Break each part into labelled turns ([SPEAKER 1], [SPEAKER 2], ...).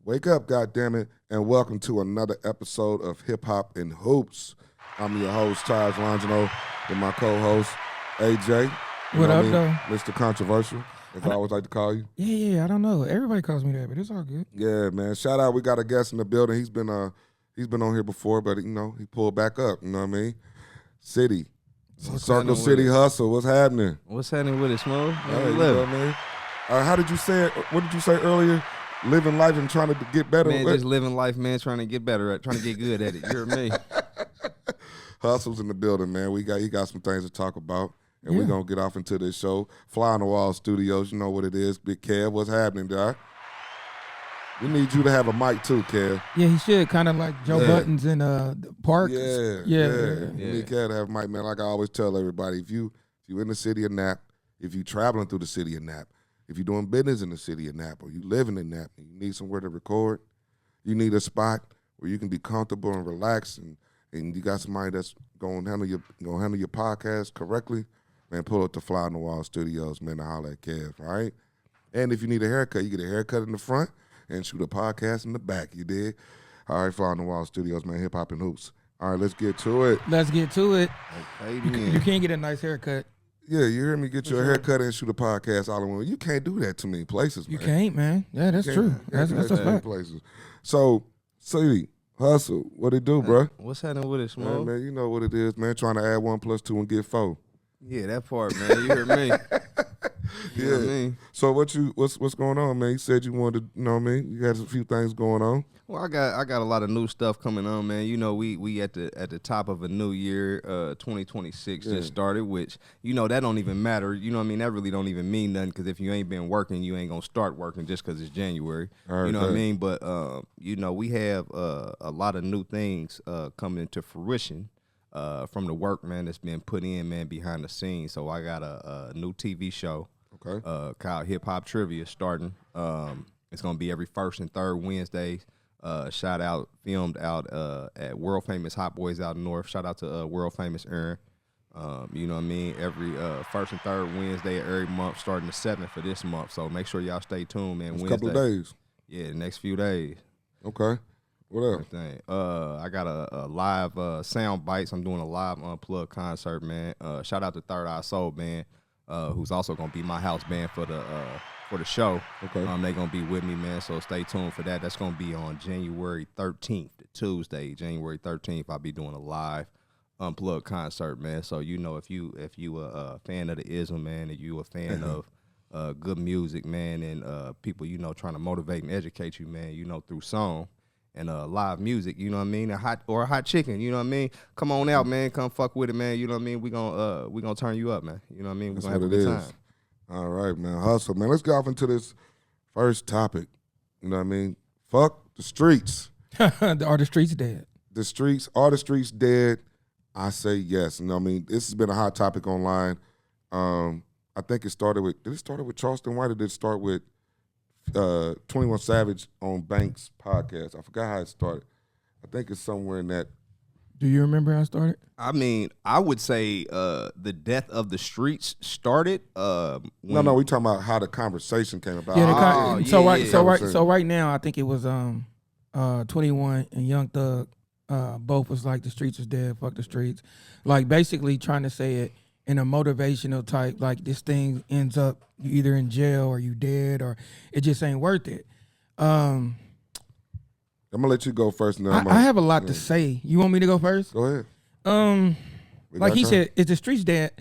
[SPEAKER 1] Wake up, goddammit, and welcome to another episode of Hip Hop and Hoops. I'm your host, Taj Longino, with my co-host, AJ.
[SPEAKER 2] What up, though?
[SPEAKER 1] Mr. Controversial, as I always like to call you.
[SPEAKER 2] Yeah, I don't know. Everybody calls me that, but it's all good.
[SPEAKER 1] Yeah, man. Shout out, we got a guest in the building. He's been on here before, but he pulled back up. You know what I mean? City, Circle City Hustle. What's happening?
[SPEAKER 3] What's happening with it, Smo?
[SPEAKER 1] Hey, you know what I mean? How did you say it? What did you say earlier? Living life and trying to get better.
[SPEAKER 3] Man, just living life, man. Trying to get better at, trying to get good at it. You hear me?
[SPEAKER 1] Hustle's in the building, man. He got some things to talk about, and we're gonna get off into this show. Fly on the Wall Studios. You know what it is, Big Kev. What's happening, Doc? We need you to have a mic too, Kev.
[SPEAKER 2] Yeah, he should, kind of like Joe Buttons in the park.
[SPEAKER 1] Yeah. We need Kev to have a mic, man. Like I always tell everybody, if you in the city of Nap, if you traveling through the city of Nap, if you're doing business in the city of Napa, or you living in Napa, and you need somewhere to record, you need a spot where you can be comfortable and relax, and you got somebody that's gonna handle your podcast correctly, man, pull up to Fly on the Wall Studios, man, to holler at Kev, right? And if you need a haircut, you get a haircut in the front and shoot a podcast in the back, you did? All right, Fly on the Wall Studios, man, hip hop and hoops. All right, let's get to it.
[SPEAKER 3] Okay,
[SPEAKER 2] You can't get a nice haircut.
[SPEAKER 1] Yeah, you hear me? Get your haircut and shoot a podcast all in one. You can't do that to many places, man.
[SPEAKER 2] You can't, man. Yeah, that's true. That's a fact.
[SPEAKER 1] Places. So, City, Hustle, what it do, bro?
[SPEAKER 3] What's happening with it, Smo?
[SPEAKER 1] Man, you know what it is, man. Trying to add 1 + 2 and get 4.
[SPEAKER 3] Yeah, that part, man. You hear me? You hear me?
[SPEAKER 1] So what's going on, man? You said you wanted to, you know what I mean? You had a few things going on.
[SPEAKER 3] Well, I got a lot of new stuff coming on, man. You know, we at the top of a new year, 2026 just started, which, you know, that don't even matter. You know what I mean? That really don't even mean nothing, because if you ain't been working, you ain't gonna start working just because it's January. You know what I mean? But you know, we have a lot of new things coming into fruition from the work, man, that's been put in, man, behind the scenes. So I got a new TV show called Hip Hop Trivia starting. It's gonna be every first and third Wednesday. Filmed out at world famous Hot Boys out north. Shout out to world famous Aaron. You know what I mean? Every first and third Wednesday of every month, starting the 7th for this month. So make sure y'all stay tuned, man.
[SPEAKER 1] It's a couple of days.
[SPEAKER 3] Yeah, the next few days.
[SPEAKER 1] Okay. What else?
[SPEAKER 3] Everything. I got a live sound bites. I'm doing a live unplugged concert, man. Shout out to Third Eye Soul Band, who's also gonna be my house band for the show.
[SPEAKER 1] Okay.
[SPEAKER 3] They gonna be with me, man. So stay tuned for that. That's gonna be on January 13th, Tuesday, January 13th. I'll be doing a live unplugged concert, man. So you know, if you a fan of the ism, man, and you a fan of good music, man, and people, you know, trying to motivate and educate you, man, you know, through song and live music, you know what I mean, a hot chicken, you know what I mean. Come on out, man. Come fuck with it, man. You know what I mean. We gonna turn you up, man. You know what I mean. We gonna have a good time.
[SPEAKER 1] All right, man. Hustle, man. Let's get off into this first topic. You know what I mean? Fuck the streets.
[SPEAKER 2] Are the streets dead?
[SPEAKER 1] Are the streets dead? I say yes. You know what I mean? This has been a hot topic online. I think it started with Charleston White, or did it start with 21 Savage on Banks podcast? I forgot how it started. I think it's somewhere in that.
[SPEAKER 2] Do you remember how it started?
[SPEAKER 3] I mean, I would say the death of the streets started.
[SPEAKER 1] No, we talking about how the conversation came about.
[SPEAKER 2] So right now, I think it was 21 and Young Thug. Both was like, the streets is dead. Fuck the streets. Like, basically trying to say it in a motivational type. Like, this thing ends up you either in jail or you dead, or it just ain't worth it.
[SPEAKER 1] I'm gonna let you go first. And then
[SPEAKER 2] I have a lot to say. You want me to go first?
[SPEAKER 1] Go ahead.
[SPEAKER 2] Like he said, is the streets dead?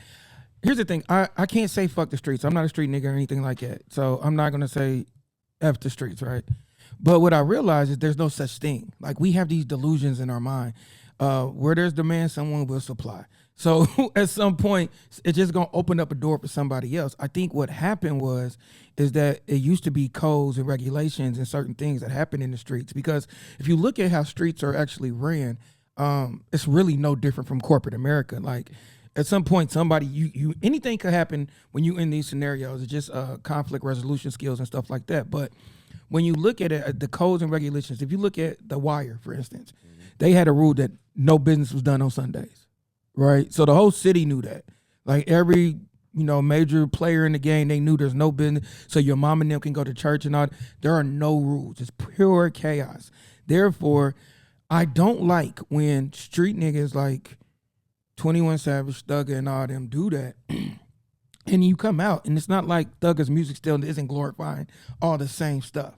[SPEAKER 2] Here's the thing. I can't say fuck the streets. I'm not a street nigga or anything like that. So I'm not gonna say F the streets, right? But what I realize is there's no such thing. Like, we have these delusions in our mind. Where there's demand, someone will supply. So at some point, it's just gonna open up a door for somebody else. I think what happened is that it used to be codes and regulations and certain things that happen in the streets. Because if you look at how streets are actually ran, it's really no different from corporate America. Like, at some point, somebody, you anything could happen when you in these scenarios. It's just conflict resolution skills and stuff like that. But when you look at it, the codes and regulations, if you look at The Wire, for instance, they had a rule that no business was done on Sundays, right? So the whole city knew that. Like, every major player in the game. They knew there's no business. So your mom and them can go to church and all. There are no rules. It's pure chaos. Therefore, I don't like when street niggas like 21 Savage, Thugger, and all them do that. And you come out, and it's not like Thugger's music still isn't glorifying all the same stuff.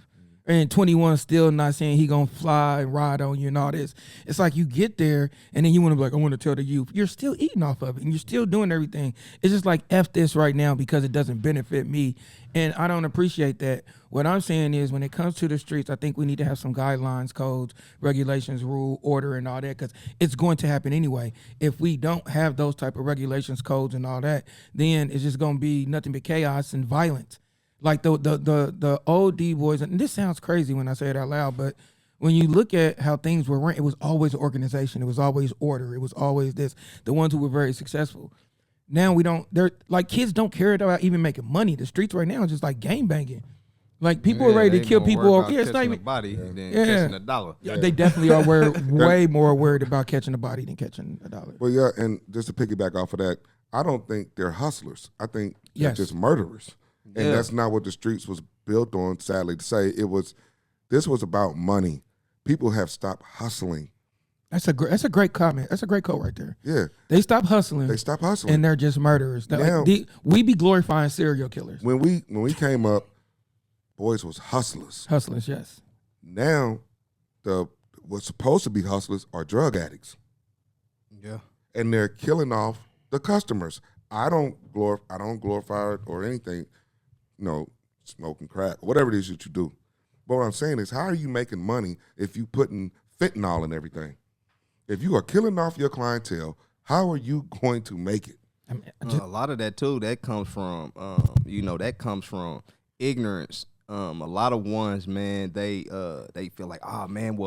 [SPEAKER 2] And 21 still not saying he gonna fly and ride on you and all this. It's like you get there, and then you want to be like, I want to tell the youth. You're still eating off of it, and you're still doing everything. It's just like F this right now because it doesn't benefit me. And I don't appreciate that. What I'm saying is when it comes to the streets, I think we need to have some guidelines, codes, regulations, rule, order, and all that, because it's going to happen anyway. If we don't have those type of regulations, codes, and all that, then it's just going to be nothing but chaos and violence. Like the old D-boys, and this sounds crazy when I say it out loud, but when you look at how things were run, it was always an organization. It was always order. It was always this. The ones who were very successful. Now we don't, they're like kids don't care about even making money. The streets right now is just like game banging. Like people are ready to kill people.
[SPEAKER 3] Yeah, it's not even a body than catching a dollar.
[SPEAKER 2] Yeah, they definitely are way more worried about catching a body than catching a dollar.
[SPEAKER 1] Well, yeah, and just to piggyback off of that, I don't think they're hustlers. I think they're just murderers. And that's not what the streets was built on, sadly to say. This was about money. People have stopped hustling.
[SPEAKER 2] That's a great comment. That's a great quote right there.
[SPEAKER 1] Yeah.
[SPEAKER 2] They stop hustling.
[SPEAKER 1] They stop hustling.
[SPEAKER 2] And they're just murderers.
[SPEAKER 1] Now,
[SPEAKER 2] we be glorifying serial killers.
[SPEAKER 1] When we came up, boys was hustlers.
[SPEAKER 2] Hustlers, yes.
[SPEAKER 1] Now, what's supposed to be hustlers are drug addicts.
[SPEAKER 3] Yeah.
[SPEAKER 1] And they're killing off the customers. I don't glorify it or anything. Smoking crack, or whatever it is that you do. But what I'm saying is, how are you making money if you putting fentanyl in everything? If you are killing off your clientele, how are you going to make it?
[SPEAKER 3] A lot of that too, that comes from, ignorance. A lot of ones, man, they feel like, oh man,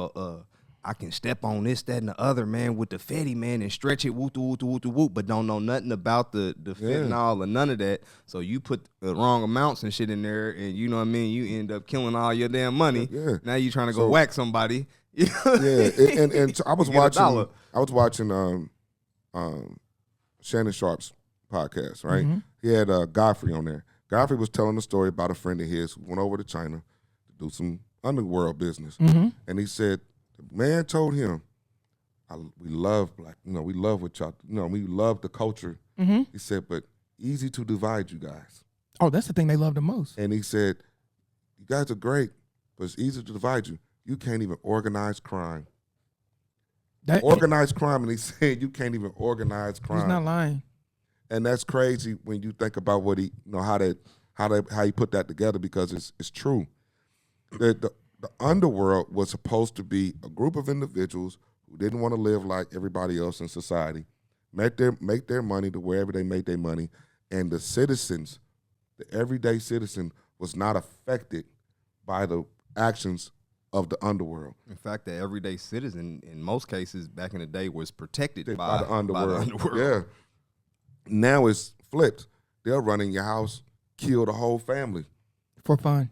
[SPEAKER 3] I can step on this, that, and the other, man, with the fetty, man, and stretch it, whoop, whoop, whoop, whoop, but don't know nothing about the fentanyl or none of that. So you put the wrong amounts and shit in there, and you know what I mean? You end up killing all your damn money. Yeah. Now you trying to go whack somebody.
[SPEAKER 1] Yeah, and so I was watching Shannon Sharp's podcast, right? Mm-hmm. He had Godfrey on there. Godfrey was telling a story about a friend of his who went over to China to do some underworld business. Mm-hmm. And he said, the man told him, we love we love what y'all, we love the culture. Mm-hmm. He said, but easy to divide you guys.
[SPEAKER 2] Oh, that's the thing they love the most.
[SPEAKER 1] And he said, you guys are great, but it's easy to divide you. You can't even organize crime. Organized crime, and he said you can't even organize crime.
[SPEAKER 2] He's not lying.
[SPEAKER 1] And that's crazy when you think about what he, how he put that together, because it's true. The underworld was supposed to be a group of individuals who didn't want to live like everybody else in society, make their money to wherever they made their money, and the citizens, the everyday citizen, was not affected by the actions of the underworld.
[SPEAKER 3] In fact, the everyday citizen, in most cases back in the day, was protected
[SPEAKER 1] by the underworld. Yeah. Now it's flipped. They'll run in your house, kill the whole family.
[SPEAKER 2] For fun.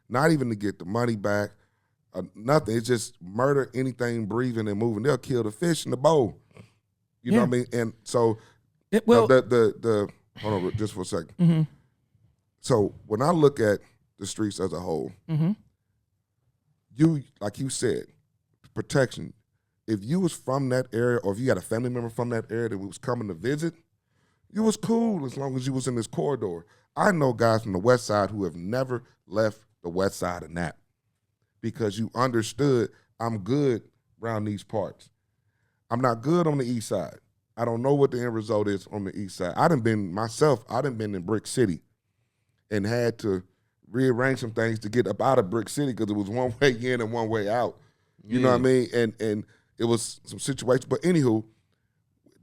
[SPEAKER 1] Not even to get the money back, nothing. It's just murder anything breathing and moving. They'll kill the fish in the bowl. You know what I mean? And so, hold on just for a second. Mm-hmm. So when I look at the streets as a whole, mm-hmm. Like you said, protection. If you was from that area, or if you had a family member from that area that was coming to visit, you was cool as long as you was in this corridor. I know guys from the west side who have never left the west side of Nap because you understood, I'm good around these parts. I'm not good on the east side. I don't know what the end result is on the east side. I done been in Brick City and had to rearrange some things to get up out of Brick City because it was one way in and one way out. You know what I mean? And it was some situations. But anywho,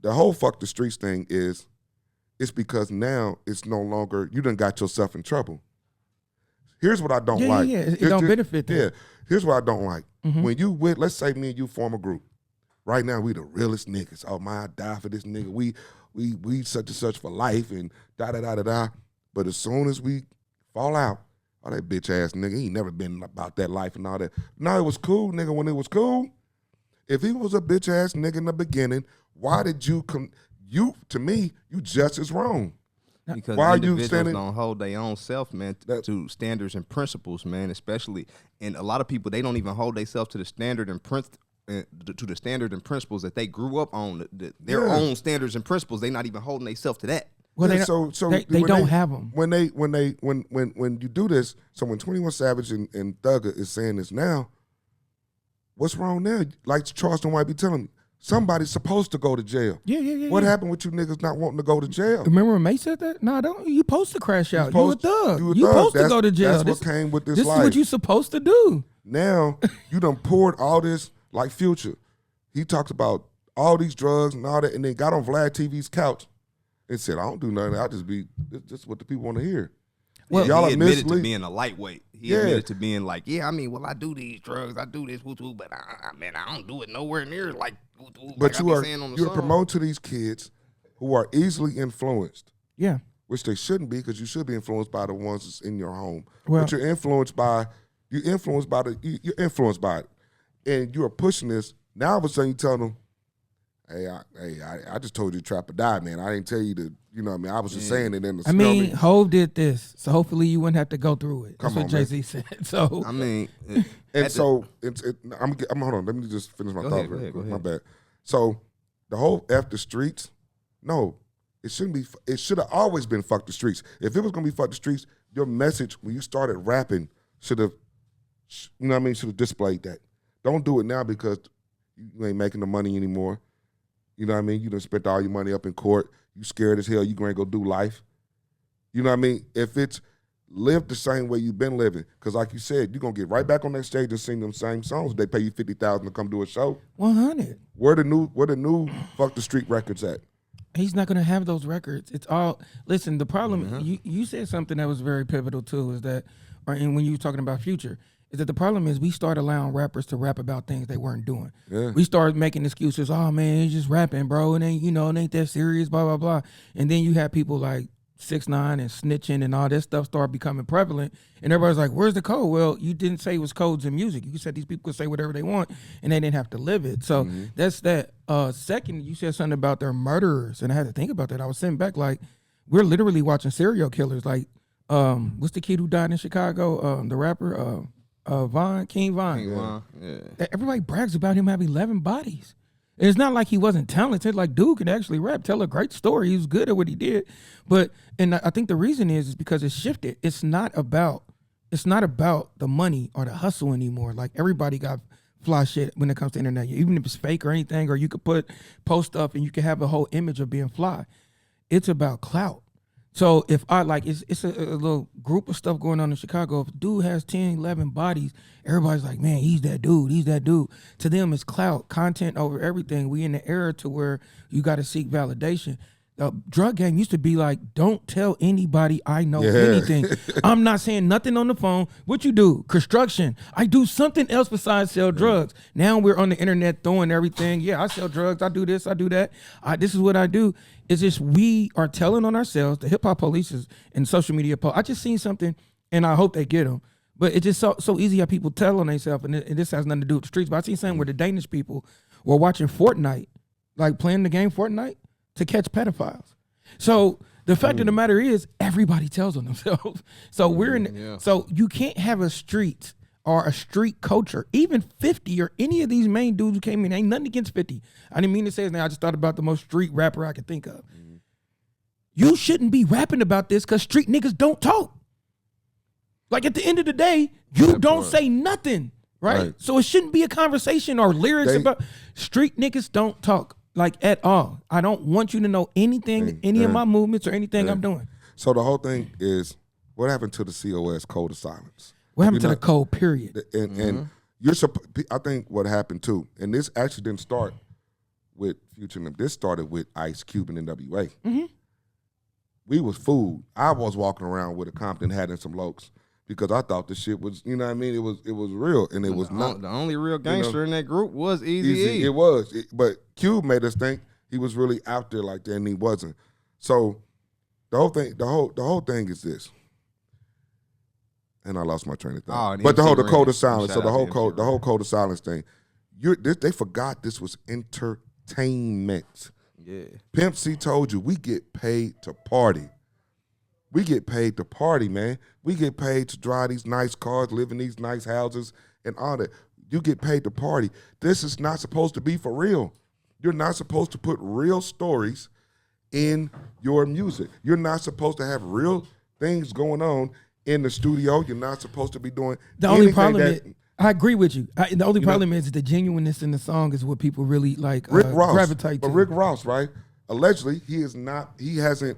[SPEAKER 1] the whole fuck the streets thing is, it's because now it's no longer, you done got yourself in trouble. Here's what I don't like.
[SPEAKER 2] Yeah, it don't benefit them.
[SPEAKER 1] Yeah, here's what I don't like. Mm-hmm. When you let's say me and you form a group. Right now, we the realest niggas. Oh, my, I die for this nigga. We such and such for life and da-da-da-da-da. But as soon as we fall out, oh, that bitch-ass nigga, he ain't never been about that life and all that. No, it was cool, nigga, when it was cool. If he was a bitch-ass nigga in the beginning, why did you to me, you just as wrong.
[SPEAKER 3] Because
[SPEAKER 1] why are you
[SPEAKER 3] individuals
[SPEAKER 1] standing?
[SPEAKER 3] don't hold their own self, man, to standards and principles, man. Especially, and a lot of people, they don't even hold themselves to the standard and to the standard and principles that they grew up on. Their own standards and principles. They not even holding themselves to that.
[SPEAKER 2] Well,
[SPEAKER 1] Yeah,
[SPEAKER 2] they don't have them.
[SPEAKER 1] When you do this, so when 21 Savage and Thugger is saying this now, what's wrong there? Like Charleston White be telling me, somebody's supposed to go to jail.
[SPEAKER 2] Yeah.
[SPEAKER 1] What happened with you niggas not wanting to go to jail?
[SPEAKER 2] Remember when May said that? No, don't. You supposed to crash out. You a thug. You
[SPEAKER 1] thug.
[SPEAKER 2] supposed to go to jail.
[SPEAKER 1] That's what came with this
[SPEAKER 2] life.
[SPEAKER 1] life.
[SPEAKER 2] This is what you supposed to do.
[SPEAKER 1] Now, you done poured all this, like Future. He talks about all these drugs and all that, and then got on Vlad TV's couch and said, I don't do nothing. I just be, this is what the people want to hear.
[SPEAKER 3] Well, y'all he admitted to being a lightweight. He admitted to being like, I I do these drugs, I do this, but I don't do it nowhere near like.
[SPEAKER 1] But you're promoting to these kids who are easily influenced.
[SPEAKER 2] Yeah.
[SPEAKER 1] Which they shouldn't be, because you should be influenced by the ones that's in your home.
[SPEAKER 2] Well,
[SPEAKER 1] but you're influenced by it, and you are pushing this. Now all of a sudden you tell them, Hey, I just told you to trap or die, man. I didn't tell you to, I was just saying it in the
[SPEAKER 2] Hov did this, so hopefully you wouldn't have to go through it. That's what Jay-Z said. So
[SPEAKER 1] hold on, let me just finish my thought.
[SPEAKER 3] Go ahead.
[SPEAKER 1] My bad. So the whole F the streets, no, it shouldn't be. It should have always been fuck the streets. If it was gonna be fuck the streets, your message when you started rapping should have, should have displayed that. Don't do it now because you ain't making the money anymore. You know what I mean? You done spent all your money up in court. You scared as hell. You gonna go do life. You know what I mean? If it's live the same way you've been living, because like you said, you're gonna get right back on that stage and sing them same songs. They pay you $50,000 to come do a show.
[SPEAKER 2] 100.
[SPEAKER 1] Where the new Fuck the Street records at?
[SPEAKER 2] He's not gonna have those records. It's all. Listen, the problem. You said something that was very pivotal too. Is that, and when you were talking about Future. Is that the problem is we start allowing rappers to rap about things they weren't doing.
[SPEAKER 1] Yeah.
[SPEAKER 2] We start making excuses. Oh man, he's just rapping, bro. And then it ain't that serious. Blah blah blah. And then you have people like 6ix9ine and snitching and all that stuff start becoming prevalent. And everybody's like, "Where's the code?" Well, you didn't say it was codes in music. You said these people could say whatever they want, and they didn't have to live it. So that's that. Second, you said something about their murderers, and I had to think about that. I was sitting back like, we're literally watching serial killers. Like, what's the kid who died in Chicago? The rapper. King Von. Yeah. Everybody brags about him having 11 bodies. And it's not like he wasn't talented. Like, dude could actually rap, tell a great story. He was good at what he did. And I think the reason is because it's shifted. It's not about the money or the hustle anymore. Like, everybody got fly shit when it comes to internet. Even if it's fake or anything, or you could post stuff and you can have a whole image of being fly. It's about clout. So if I it's a little group of stuff going on in Chicago. If a dude has 10, 11 bodies, everybody's like, man, he's that dude. To them, it's clout, content over everything. We in the era to where you got to seek validation. Drug game used to be like, don't tell anybody I know anything. I'm not saying nothing on the phone. What you do? Construction. I do something else besides sell drugs. Now we're on the internet throwing everything. Yeah, I sell drugs. I do this. I do that. This is what I do. It's just we are telling on ourselves. The hip hop police is in social media. I just seen something, and I hope they get them. But it's just so easy how people tell on themselves, and this has nothing to do with the streets. But I seen something where the Danish people were watching Fortnite, like playing the game Fortnite, to catch pedophiles. So the fact of the matter is, everybody tells on themselves. So we're in. So you can't have a street or a street culture. Even 50 or any of these main dudes who came in, ain't nothing against 50. I didn't mean to say his name. I just thought about the most street rapper I could think of. You shouldn't be rapping about this because street niggas don't talk. Like, at the end of the day, you don't say nothing, right? So it shouldn't be a conversation or lyrics about street niggas don't talk. Like, at all. I don't want you to know anything, any of my movements or anything I'm doing.
[SPEAKER 1] So the whole thing is, what happened to the COS code of silence?
[SPEAKER 2] What happened to the code, period?
[SPEAKER 1] And I think what happened too, and this actually didn't start with Future and them. This started with Ice Cube and NWA. We was fooled. I was walking around with a Compton hat and some Lokes because I thought the shit was, you know what I mean? It was real, and it was not.
[SPEAKER 3] The only real gangster in that group was Eazy-E.
[SPEAKER 1] It was, but Cube made us think he was really out there like that, and he wasn't. So the whole thing is this. And I lost my train of thought. But the code of silence. So the whole code of silence thing. They forgot this was entertainment.
[SPEAKER 3] Yeah.
[SPEAKER 1] Pimp C told you we get paid to party. We get paid to party, man. We get paid to drive these nice cars, live in these nice houses, and all that. You get paid to party. This is not supposed to be for real. You're not supposed to put real stories in your music. You're not supposed to have real things going on in the studio. You're not supposed to be doing
[SPEAKER 2] the only problem is, I agree with you. The only problem is the genuineness in the song is what people really like
[SPEAKER 1] Rick Ross,
[SPEAKER 2] gravitate to.
[SPEAKER 1] But Rick Ross, right? Allegedly, he hasn't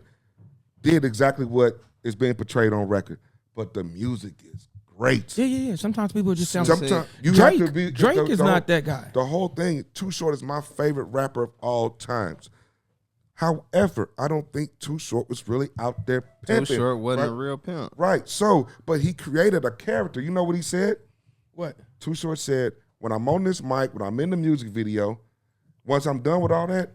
[SPEAKER 1] did exactly what is being portrayed on record. But the music is great.
[SPEAKER 2] Yeah. Sometimes people just sound
[SPEAKER 1] Sometimes you
[SPEAKER 2] Drake.
[SPEAKER 1] have to be,
[SPEAKER 2] Drake is not that guy.
[SPEAKER 1] The whole thing, Too Short is my favorite rapper of all times. However, I don't think Too Short was really out there pimping.
[SPEAKER 3] Too Short wasn't
[SPEAKER 1] right?
[SPEAKER 3] a real pimp.
[SPEAKER 1] Right. So, but he created a character. You know what he said?
[SPEAKER 2] What?
[SPEAKER 1] Too Short said, when I'm on this mic, when I'm in the music video, once I'm done with all that,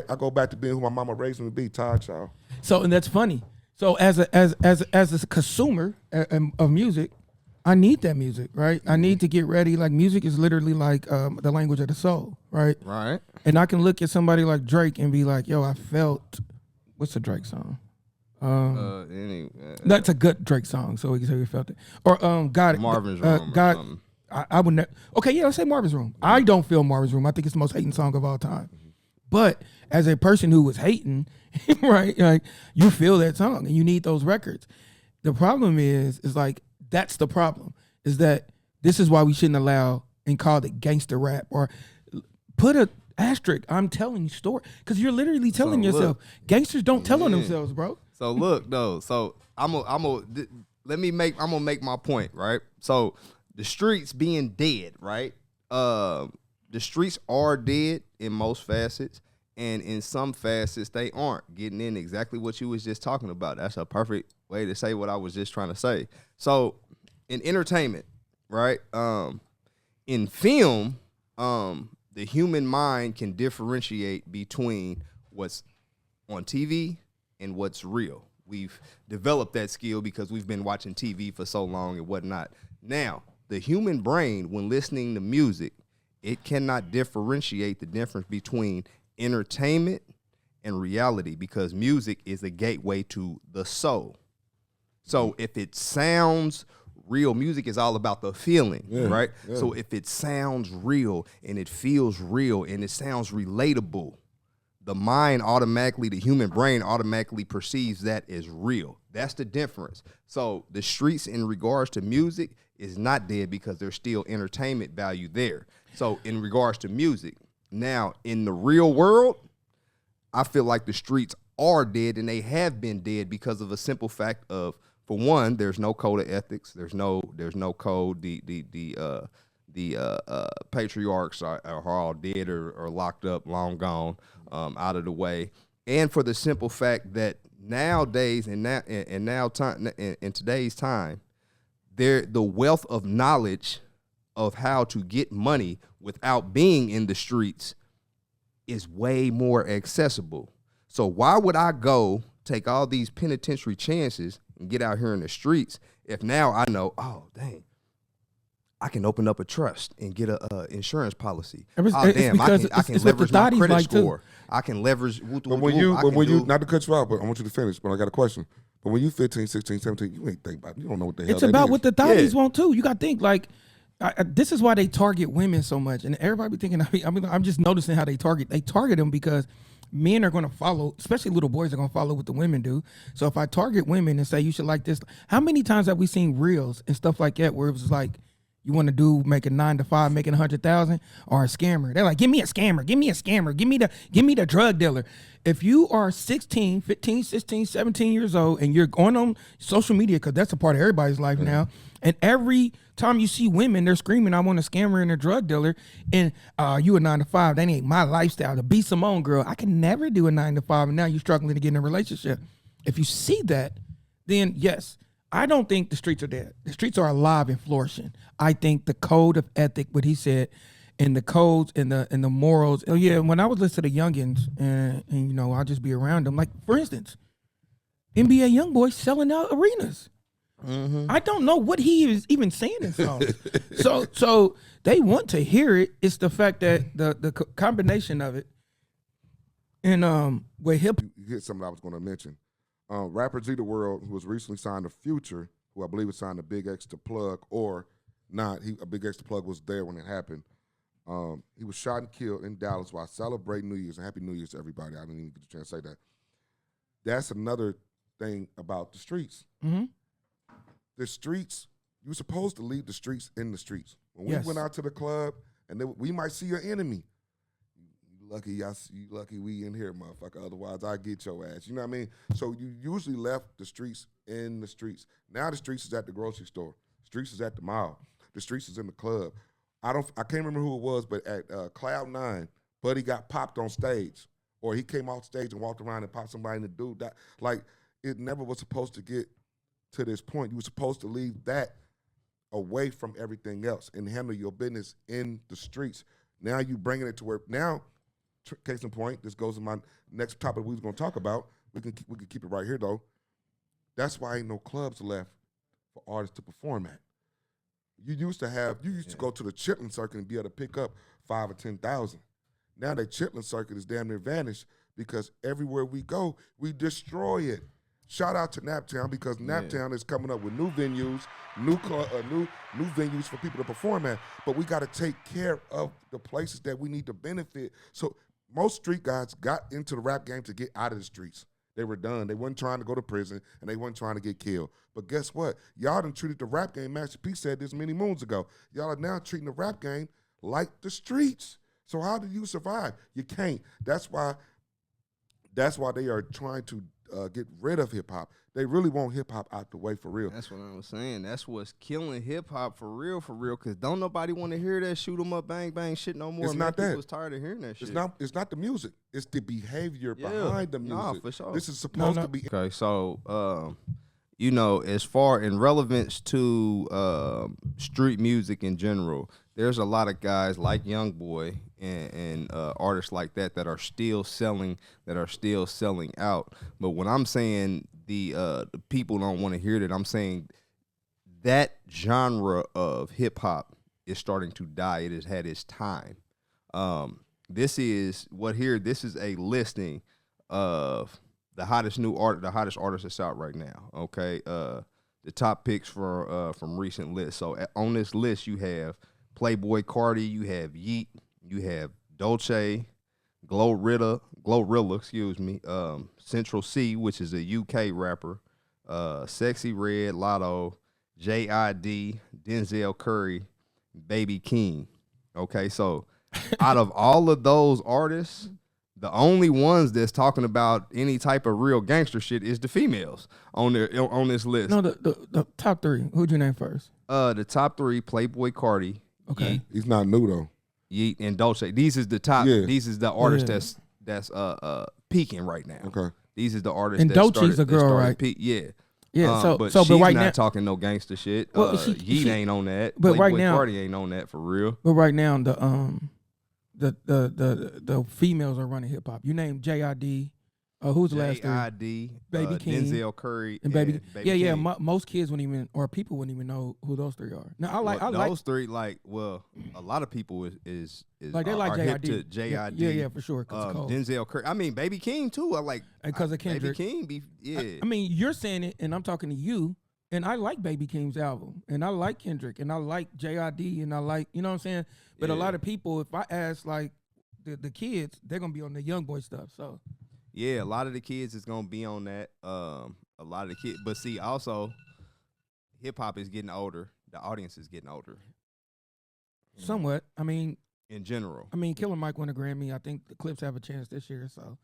[SPEAKER 1] I go back to being who my mama raised me to be, Todd Child.
[SPEAKER 2] So, and that's funny. So as a consumer of music, I need that music, right? I need to get ready. Like music is literally like the language of the soul, right?
[SPEAKER 3] Right.
[SPEAKER 2] And I can look at somebody like Drake and be like, yo, I felt, what's a Drake song? That's a good Drake song, so we can say we felt it. Or God,
[SPEAKER 3] Marvin's Room.
[SPEAKER 2] God,
[SPEAKER 3] or something.
[SPEAKER 2] I would never. Okay, yeah, let's say Marvin's Room. I don't feel Marvin's Room. I think it's the most hating song of all time. But as a person who was hating, right, like you feel that song and you need those records. The problem is like that's the problem. Is that this is why we shouldn't allow and call it gangster rap or put a asterisk. I'm telling you story because you're literally telling yourself. Gangsters don't tell on themselves, bro.
[SPEAKER 3] So look though. So I'm gonna make my point, right? So the streets being dead, right? The streets are dead in most facets, and in some facets they aren't getting in exactly what you was just talking about. That's a perfect way to say what I was just trying to say. So in entertainment, right? In film, the human mind can differentiate between what's on TV and what's real. We've developed that skill because we've been watching TV for so long and whatnot. Now, the human brain, when listening to music, it cannot differentiate the difference between entertainment and reality because music is a gateway to the soul. So if it sounds real, music is all about the feeling, right? Yeah. So if it sounds real and it feels real and it sounds relatable, the mind automatically, the human brain automatically perceives that as real. That's the difference. So the streets in regards to music is not dead because there's still entertainment value there. So in regards to music, now in the real world, I feel like the streets are dead and they have been dead because of a simple fact of, for one, there's no code of ethics. There's no code. The patriarchs are all dead or locked up, long gone, out of the way. And for the simple fact that nowadays in today's time, the wealth of knowledge of how to get money without being in the streets is way more accessible. So why would I go take all these penitentiary chances and get out here in the streets if now I know, oh, dang, I can open up a trust and get a insurance policy. I can leverage my credit score. I can leverage.
[SPEAKER 1] But when you, not to cut you out, but I want you to finish, but I got a question. But when you 15, 16, 17, you ain't think about it. You don't know what the hell
[SPEAKER 2] it's about what the thotties want too. You got to think like, this is why they target women so much. And everybody be thinking, I'm just noticing how they target them because men are going to follow, especially little boys are going to follow what the women do. So if I target women and say, you should like this, how many times have we seen reels and stuff like that where it was like, you want to do making 9 to 5, making 100,000 or a scammer? They're like, give me a scammer, give me a scammer, give me the drug dealer. If you are 16, 15, 16, 17 years old and you're going on social media, because that's a part of everybody's life now, and every time you see women, they're screaming, I want a scammer and a drug dealer, and you a 9 to 5, that ain't my lifestyle. To be Simone, girl, I can never do a 9 to 5, and now you're struggling to get in a relationship. If you see that, then yes, I don't think the streets are dead. The streets are alive and flourishing. I think the code of ethic, what he said, and the codes and the morals. Oh yeah, when I was listening to youngins and you know, I'll just be around them. Like for instance, NBA YoungBoy selling out arenas. Mm-hmm. I don't know what he is even saying in songs. so they want to hear it. It's the fact that the combination of it And with hip,
[SPEAKER 1] you hit something I was going to mention. Rapper Z the World, who was recently signed to Future, who I believe was signed to Big X to Plug or not. A Big X to Plug was there when it happened. He was shot and killed in Dallas while celebrating New Year's. And Happy New Year's to everybody. I didn't even get a chance to say that. That's another thing about the streets.
[SPEAKER 2] mm-hmm.
[SPEAKER 1] The streets, you're supposed to leave the streets in the streets. When we
[SPEAKER 2] Yes.
[SPEAKER 1] went out to the club, and we might see your enemy. You lucky we in here, motherfucker. Otherwise, I get your ass. You know what I mean? So you usually left the streets in the streets. Now the streets is at the grocery store. Streets is at the mall. The streets is in the club. I can't remember who it was, but at Cloud9, Buddy got popped on stage, or he came off stage and walked around and popped somebody in the dude. That, like, it never was supposed to get to this point. You were supposed to leave that away from everything else and handle your business in the streets. Now you bringing it to where now. Case in point, this goes to my next topic we was going to talk about. We can keep it right here, though. That's why ain't no clubs left for artists to perform at. You used to go to the Chitlin Circuit and be able to pick up 5 or 10,000. Now that Chitlin Circuit is damn near vanished because everywhere we go, we destroy it. Shout out to Naptown because Naptown is coming up with new venues, new venues for people to perform at. But we got to take care of the places that we need to benefit. So most street guys got into the rap game to get out of the streets. They were done. They weren't trying to go to prison, and they weren't trying to get killed. But guess what? Y'all done treated the rap game, Master P said this many moons ago, y'all are now treating the rap game like the streets. So how do you survive? You can't. That's why they are trying to get rid of hip-hop. They really want hip-hop out the way for real.
[SPEAKER 3] That's what I was saying. That's what's killing hip-hop for real, because don't nobody want to hear that shoot 'em up, bang, bang shit no more.
[SPEAKER 1] It's not that.
[SPEAKER 3] People's tired of hearing that shit.
[SPEAKER 1] It's not the music. It's the behavior behind the music.
[SPEAKER 3] Nah, for sure.
[SPEAKER 1] This is supposed to be.
[SPEAKER 3] Okay, so, as far in relevance to street music in general, there's a lot of guys like YoungBoy and artists like that are still selling out. But when I'm saying the people don't want to hear that, I'm saying that genre of hip hop is starting to die. It has had its time. This is a listing of the hottest artists that's out right now. Okay, the top picks from recent lists. So on this list, you have Playboy Cardi, you have Yeet, you have Dolce, Glorilla, Central C, which is a UK rapper, Sexy Red, Lotto, J.I.D., Denzel Curry, Baby King. Okay, so out of all of those artists, the only ones that's talking about any type of real gangster shit is the females on this list.
[SPEAKER 2] No, the top three. Who'd you name first?
[SPEAKER 3] The top three: Playboy Cardi.
[SPEAKER 2] Okay.
[SPEAKER 3] Yeet,
[SPEAKER 1] He's not new though.
[SPEAKER 3] Yeet and Dolce. These is the top.
[SPEAKER 1] Yeah.
[SPEAKER 3] These is the artists that's peaking right now.
[SPEAKER 1] Okay.
[SPEAKER 3] These is the artists.
[SPEAKER 2] And
[SPEAKER 3] that
[SPEAKER 2] Dolce's
[SPEAKER 3] started,
[SPEAKER 2] a girl, right?
[SPEAKER 3] Yeah.
[SPEAKER 2] Yeah.
[SPEAKER 3] But
[SPEAKER 2] but
[SPEAKER 3] she's
[SPEAKER 2] right
[SPEAKER 3] not
[SPEAKER 2] now,
[SPEAKER 3] talking no gangster shit.
[SPEAKER 2] Well,
[SPEAKER 3] Yeet ain't on that.
[SPEAKER 2] But
[SPEAKER 3] Playboy
[SPEAKER 2] right now,
[SPEAKER 3] Cardi ain't on that for real.
[SPEAKER 2] But right now, the females are running hip hop. You named J.I.D. Who's the last three?
[SPEAKER 3] J.I.D.
[SPEAKER 2] Baby King,
[SPEAKER 3] Denzel Curry,
[SPEAKER 2] and Baby. Yeah.
[SPEAKER 3] King.
[SPEAKER 2] Most kids wouldn't even, or people wouldn't even know who those three are. Now I like
[SPEAKER 3] those three. Like, well, a lot of people is
[SPEAKER 2] like they like
[SPEAKER 3] are hip to
[SPEAKER 2] J.I.D.
[SPEAKER 3] J.I.D.
[SPEAKER 2] Yeah, for sure.
[SPEAKER 3] Denzel Curry. I mean, Baby King too. I like
[SPEAKER 2] because of Kendrick.
[SPEAKER 3] Baby King.
[SPEAKER 2] I mean, you're saying it, and I'm talking to you. And I like Baby King's album, and I like Kendrick, and I like J.I.D., and I like, you know what I'm saying? But a lot of people, if I ask like the kids, they're gonna be on the YoungBoy stuff. So
[SPEAKER 3] yeah, a lot of the kids is gonna be on that. A lot of the kids, but see, also hip hop is getting older. The audience is getting older.
[SPEAKER 2] Somewhat. I mean,
[SPEAKER 3] in general.
[SPEAKER 2] I mean, Killer Mike won a Grammy. I think the Clips have a chance this year. So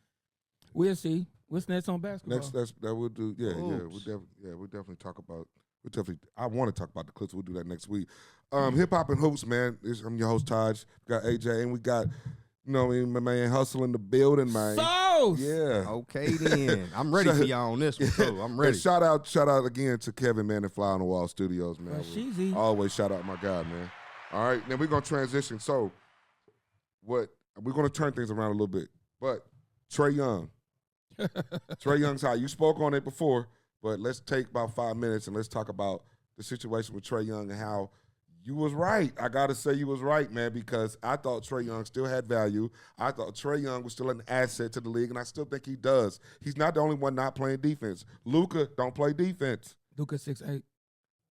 [SPEAKER 2] we'll see. What's next on basketball?
[SPEAKER 1] That we'll do. We'll definitely talk about. I want to talk about the Clips. We'll do that next week. Hip hop and hoops, man. I'm your host Taj. We got AJ, and we got my man Hustle in the building, man.
[SPEAKER 2] Sauce.
[SPEAKER 1] Yeah.
[SPEAKER 3] Okay then. I'm ready for y'all on this one too. I'm ready.
[SPEAKER 1] And shout out again to Kevin, man, and Fly on the Wall Studios, man.
[SPEAKER 2] Sheezy.
[SPEAKER 1] Always shout out my guy, man. All right, then we're gonna transition. So, we're gonna turn things around a little bit, but Trae Young. Trae Young's high. You spoke on it before, but let's take about 5 minutes and let's talk about the situation with Trae Young and how You was right. I got to say you was right, man, because I thought Trae Young still had value. I thought Trae Young was still an asset to the league, and I still think he does. He's not the only one not playing defense. Luka don't play defense.
[SPEAKER 2] Luka 6'8".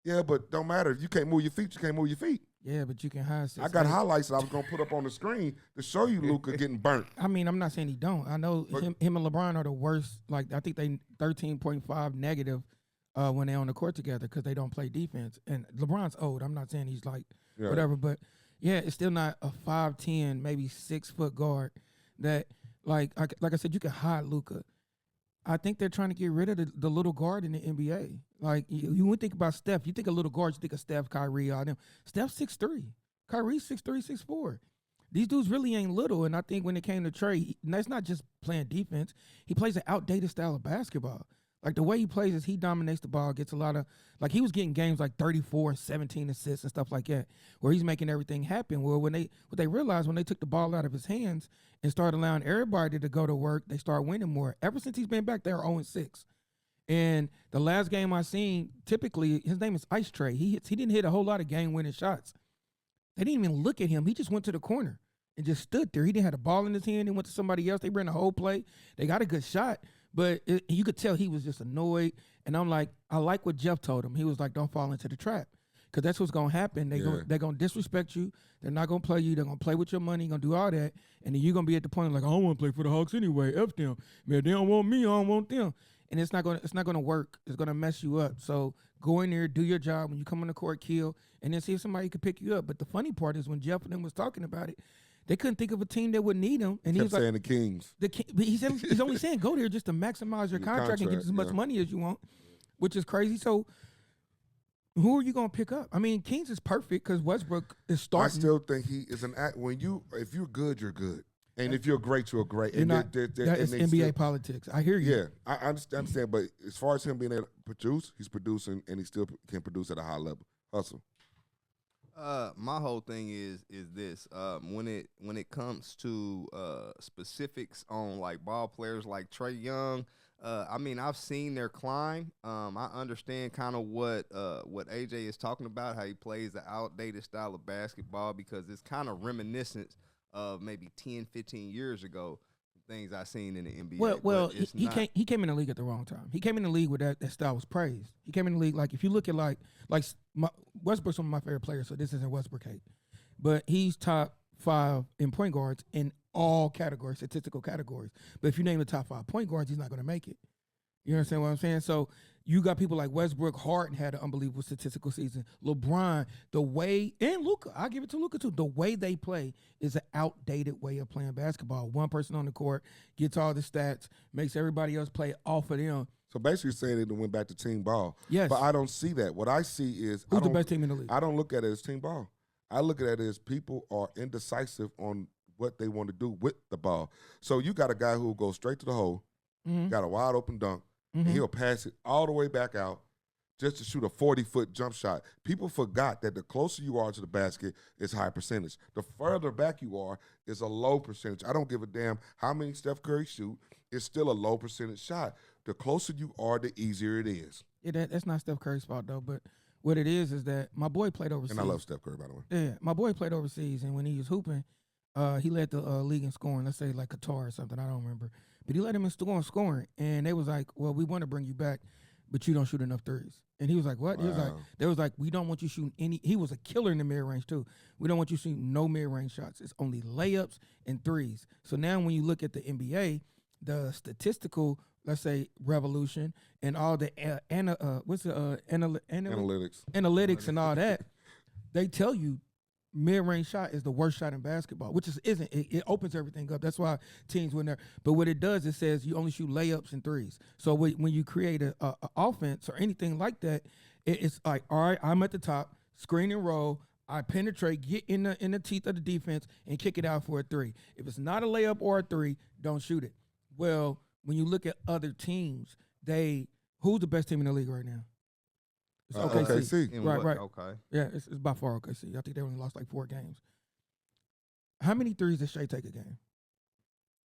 [SPEAKER 1] Yeah, but don't matter. If you can't move your feet, you can't move your feet.
[SPEAKER 2] Yeah, but you can hide 6'8".
[SPEAKER 1] I got highlights that I was going to put up on the screen to show you Luka getting burnt.
[SPEAKER 2] I mean, I'm not saying he don't. I know him and LeBron are the worst. Like, I think they 13.5 negative when they're on the court together because they don't play defense. And LeBron's old. I'm not saying he's like whatever, but yeah, it's still not a 5'10", maybe 6 foot guard that like I said, you can hide Luka. I think they're trying to get rid of the little guard in the NBA. Like, you would think about Steph. You think of little guards, you think of Steph, Kyrie, all them. Steph's 6'3". Kyrie's 6'3", 6'4". These dudes really ain't little, and I think when it came to Trae, that's not just playing defense. He plays an outdated style of basketball. Like, the way he plays is he dominates the ball, gets a lot of – like, he was getting games like 34 and 17 assists and stuff like that, where he's making everything happen. Well, what they realized when they took the ball out of his hands and started allowing everybody to go to work, they start winning more. Ever since he's been back, they're 0-6. And the last game I seen, typically, his name is Ice Trae. He didn't hit a whole lot of game-winning shots. They didn't even look at him. He just went to the corner and just stood there. He didn't have a ball in his hand. He went to somebody else. They ran the whole play. They got a good shot. But you could tell he was just annoyed. And I'm like, I like what Jeff told him. He was like, don't fall into the trap. Because that's what's going to happen. They're going to disrespect you. They're not going to play you. They're going to play with your money. You're going to do all that. And then you're going to be at the point of like, I don't want to play for the Hawks anyway. F them. Man, they don't want me. I don't want them. And it's not going to work. It's going to mess you up. So go in there, do your job. When you come on the court, kill. And then see if somebody can pick you up. But the funny part is when Jeff and them was talking about it, they couldn't think of a team that would need him. And he was like,
[SPEAKER 1] saying the Kings.
[SPEAKER 2] But he's only saying go there just to maximize your contract and get as much money as you want, which is crazy. So who are you going to pick up? I mean, Kings is perfect because Westbrook is starting.
[SPEAKER 1] I still think he is if you're good, you're good. And if you're great, you're great.
[SPEAKER 2] That is NBA politics. I hear you.
[SPEAKER 1] Yeah, I understand. But as far as him being able to produce, he's producing, and he still can produce at a high level. Hustle.
[SPEAKER 3] My whole thing is this. When it comes to specifics on like ball players like Trae Young, I mean, I've seen their climb. I understand kind of what AJ is talking about, how he plays the outdated style of basketball because it's kind of reminiscent of maybe 10, 15 years ago, things I seen in the NBA.
[SPEAKER 2] Well, he came in the league at the wrong time. He came in the league where that style was praised. He came in the league, like, if you look at Westbrook's one of my favorite players, so this isn't Westbrook hate. But he's top 5 in point guards in all categories, statistical categories. But if you name the top 5 point guards, he's not going to make it. You understand what I'm saying? So you got people like Westbrook. Harden had an unbelievable statistical season. LeBron, and Luka, I give it to Luka too. The way they play is an outdated way of playing basketball. One person on the court gets all the stats, makes everybody else play off of them.
[SPEAKER 1] So basically saying it went back to team ball.
[SPEAKER 2] Yes.
[SPEAKER 1] But I don't see that. What I see is
[SPEAKER 2] who's the best team in the league?
[SPEAKER 1] I don't look at it as team ball. I look at it as people are indecisive on what they want to do with the ball. So you got a guy who will go straight to the hole, got a wide open dunk, and he'll pass it all the way back out just to shoot a 40-foot jump shot. People forgot that the closer you are to the basket is high percentage. The further back you are is a low percentage. I don't give a damn how many Steph Curry shoot. It's still a low percentage shot. The closer you are, the easier it is.
[SPEAKER 2] Yeah, that's not Steph Curry's fault, though. But what it is that my boy played overseas.
[SPEAKER 1] And I love Steph Curry, by the way.
[SPEAKER 2] Yeah, my boy played overseas, and when he was hooping, he led the league in scoring. Let's say like Qatar or something. I don't remember. But he led him in scoring. And they was like, well, we want to bring you back, but you don't shoot enough threes. And he was like, what?
[SPEAKER 1] Wow.
[SPEAKER 2] They was like, we don't want you shooting any. He was a killer in the mid-range, too. We don't want you shooting no mid-range shots. It's only layups and threes. So now when you look at the NBA, the statistical, let's say, revolution and all the analytics and all that, they tell you mid-range shot is the worst shot in basketball, which isn't. It opens everything up. That's why teams win there. But what it does, it says you only shoot layups and threes. So when you create a offense or anything like that, it's like, all right, I'm at the top, screen and roll, I penetrate, get in the teeth of the defense, and kick it out for a 3. If it's not a layup or a 3, don't shoot it. Well, when you look at other teams, who's the best team in the league right now? It's
[SPEAKER 1] OKC.
[SPEAKER 2] Right.
[SPEAKER 3] Okay.
[SPEAKER 2] Yeah, it's by far OKC. I think they only lost like 4 games. How many threes does Shea take a game?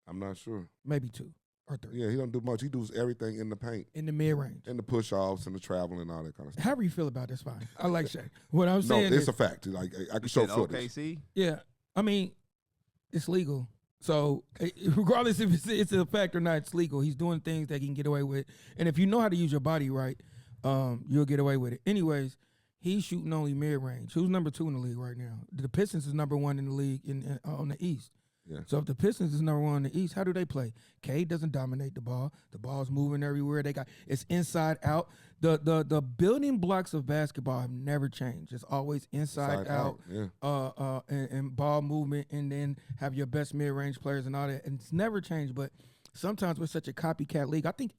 [SPEAKER 1] I'm not sure.
[SPEAKER 2] Maybe 2. or 3.
[SPEAKER 1] Yeah, he don't do much. He does everything in the paint.
[SPEAKER 2] In the mid-range.
[SPEAKER 1] And the push-offs and the travel and all that kind of stuff.
[SPEAKER 2] However you feel about that's fine. I like Shaq. What I'm saying
[SPEAKER 1] it's
[SPEAKER 2] is,
[SPEAKER 1] a fact. Like I can show footage.
[SPEAKER 3] OKC?
[SPEAKER 2] yeah, I mean, it's legal. So regardless if it's a fact or not, it's legal. He's doing things that he can get away with. And if you know how to use your body right, you'll get away with it. Anyways, he's shooting only mid-range. Who's number 2 in the league right now? The Pistons is number 1 in the league on the East.
[SPEAKER 1] Yeah.
[SPEAKER 2] So if the Pistons is number 1 in the East, how do they play? Cade doesn't dominate the ball. The ball's moving everywhere. It's inside out. The building blocks of basketball have never changed. It's always inside out.
[SPEAKER 1] Yeah.
[SPEAKER 2] And ball movement, and then have your best mid-range players and all that. And it's never changed. But sometimes we're such a copycat league. I think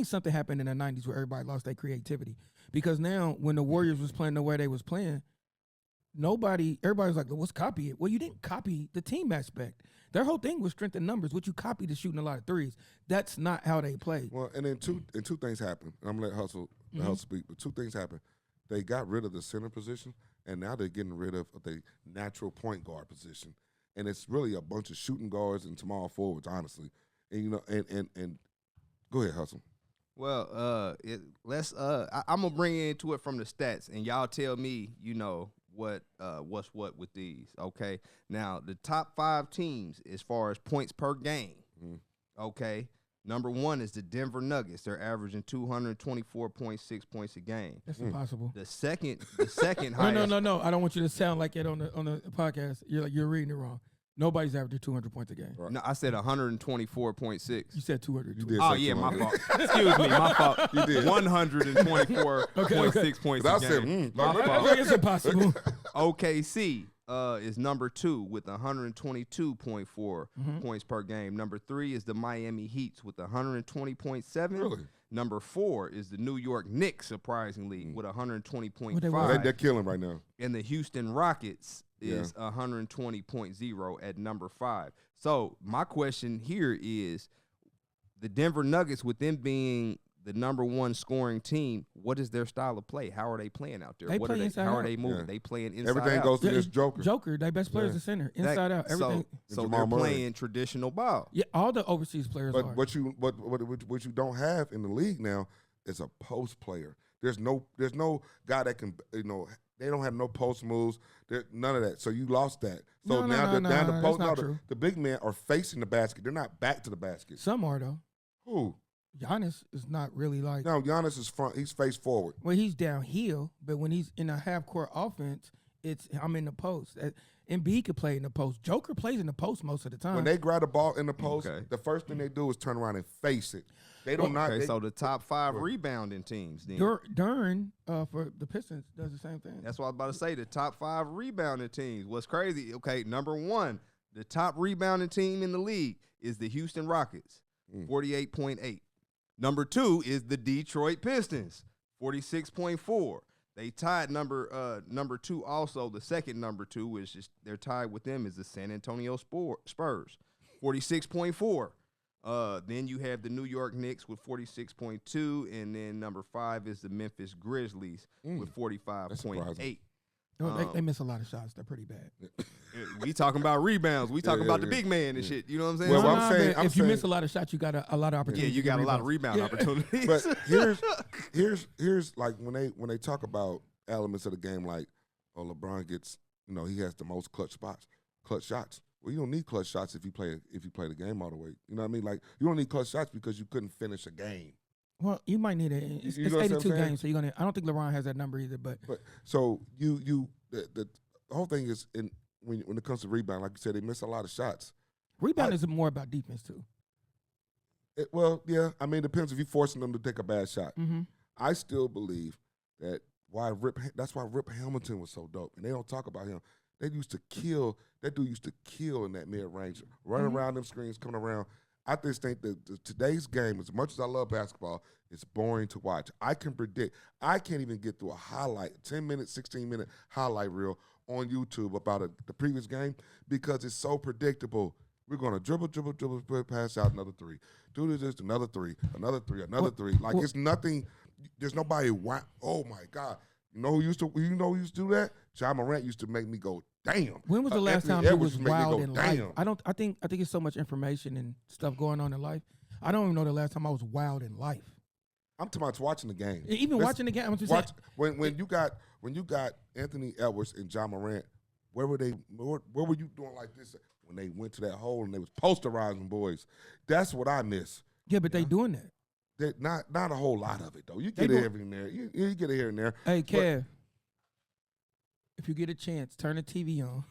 [SPEAKER 2] something happened in the 90s where everybody lost their creativity. Because now when the Warriors was playing the way they was playing, everybody was like, let's copy it. Well, you didn't copy the team aspect. Their whole thing was strength in numbers. What you copied is shooting a lot of threes. That's not how they play.
[SPEAKER 1] Well, and then two things happened. I'm gonna let Hustle speak, but 2 things happened. They got rid of the center position, and now they're getting rid of the natural point guard position. And it's really a bunch of shooting guards and small forwards, honestly. And and go ahead, Hustle.
[SPEAKER 3] Well, I'm gonna bring you into it from the stats, and y'all tell me, what's what with these. Okay, now the top 5 teams as far as points per game. Okay, number 1 is the Denver Nuggets. They're averaging 224.6 points a game.
[SPEAKER 2] That's impossible.
[SPEAKER 3] The second highest.
[SPEAKER 2] No. I don't want you to sound like it on the podcast. You're reading it wrong. Nobody's averaging 200 points a game.
[SPEAKER 1] Right.
[SPEAKER 3] No, I said 124.6.
[SPEAKER 2] You said 200.
[SPEAKER 1] You did.
[SPEAKER 3] Oh, yeah, my fault. Excuse me, my fault.
[SPEAKER 1] You did.
[SPEAKER 3] 124.6 points a game. My fault.
[SPEAKER 2] It's impossible.
[SPEAKER 3] OKC is number 2 with 122.4 points per game. Number 3 is the Miami Heat with 120.7.
[SPEAKER 1] Really?
[SPEAKER 3] Number 4 is the New York Knicks, surprisingly, with 120.5.
[SPEAKER 1] They're killing right now.
[SPEAKER 3] And the Houston Rockets is 120.0 at number 5. So my question here is, the Denver Nuggets, with them being the number 1 scoring team, what is their style of play? How are they playing out there?
[SPEAKER 2] They play inside
[SPEAKER 3] how are
[SPEAKER 2] out.
[SPEAKER 3] they moving?
[SPEAKER 1] Yeah.
[SPEAKER 3] They playing inside
[SPEAKER 1] Everything
[SPEAKER 3] out.
[SPEAKER 1] goes to this Joker.
[SPEAKER 2] Joker, they best players in center, inside out, everything.
[SPEAKER 3] So
[SPEAKER 1] Jamal
[SPEAKER 3] they're
[SPEAKER 1] Murray.
[SPEAKER 3] playing traditional ball.
[SPEAKER 2] Yeah, all the overseas players are.
[SPEAKER 1] But what you don't have in the league now is a post player. There's no guy that can they don't have no post moves. None of that. So you lost that. So the big men are facing the basket. They're not back to the basket.
[SPEAKER 2] Some are though.
[SPEAKER 1] Who?
[SPEAKER 2] Giannis is not really like.
[SPEAKER 1] No, Giannis is front. He's face forward.
[SPEAKER 2] Well, he's downhill, but when he's in a half court offense, I'm in the post. Embiid could play in the post. Joker plays in the post most of the time.
[SPEAKER 1] When they grab the ball in the post, the first thing they do is turn around and face it. They don't
[SPEAKER 3] So the top 5 rebounding teams then.
[SPEAKER 2] Duran for the Pistons does the same thing.
[SPEAKER 3] That's what I was about to say. The top 5 rebounding teams. What's crazy? Okay, number 1, the top rebounding team in the league is the Houston Rockets, 48.8. Number 2 is the Detroit Pistons, 46.4. They tied number 2 also. The second number 2, which is they're tied with them, is the San Antonio Spurs, 46.4. Then you have the New York Knicks with 46.2, and then number 5 is the Memphis Grizzlies with 45.8.
[SPEAKER 2] They miss a lot of shots. They're pretty bad.
[SPEAKER 3] We talking about rebounds. We talking about the big man and shit. You know what I'm saying?
[SPEAKER 1] Well, I'm saying
[SPEAKER 2] if you miss a lot of shots, you got a lot of opportunities.
[SPEAKER 3] Yeah, you got a lot of rebound opportunities.
[SPEAKER 1] But here's like when they talk about elements of the game, like LeBron gets, he has the most clutch shots. Well, you don't need clutch shots if you play the game all the way. You know what I mean? Like you don't need clutch shots because you couldn't finish a game.
[SPEAKER 2] Well, you might need it. It's 82 games, so you're gonna. I don't think LeBron has that number either. But
[SPEAKER 1] so the whole thing is when it comes to rebound, like you said, they miss a lot of shots.
[SPEAKER 2] Rebound is more about defense too.
[SPEAKER 1] Yeah. I mean, it depends if you're forcing them to take a bad shot.
[SPEAKER 2] Mm-hmm.
[SPEAKER 1] I still believe that's why Rip Hamilton was so dope, and they don't talk about him. That dude used to kill in that mid range, running around them screens, coming around. I just think that today's game, as much as I love basketball, it's boring to watch. I can predict. I can't even get through a 10-minute, 16-minute highlight reel on YouTube about the previous game because it's so predictable. We're going to dribble, pass out another 3. Do this, another 3, another 3, another 3. Like, it's nothing. There's nobody. Oh, my God. You know who used to do that? Ja Morant used to make me go, damn.
[SPEAKER 2] When was the last time he was wild in life?
[SPEAKER 1] Damn.
[SPEAKER 2] I think it's so much information and stuff going on in life. I don't even know the last time I was wild in life.
[SPEAKER 1] I'm talking about watching the game.
[SPEAKER 2] Even watching the game, I'm just
[SPEAKER 1] watch,
[SPEAKER 2] saying.
[SPEAKER 1] when you got Anthony Edwards and John Morant, where were they? Where were you doing like this when they went to that hole and they was posterizing boys? That's what I miss.
[SPEAKER 2] Yeah, but they doing that.
[SPEAKER 1] Not a whole lot of it though. You get it every there. You get it here and there.
[SPEAKER 2] Hey, Kev, if you get a chance, turn the TV on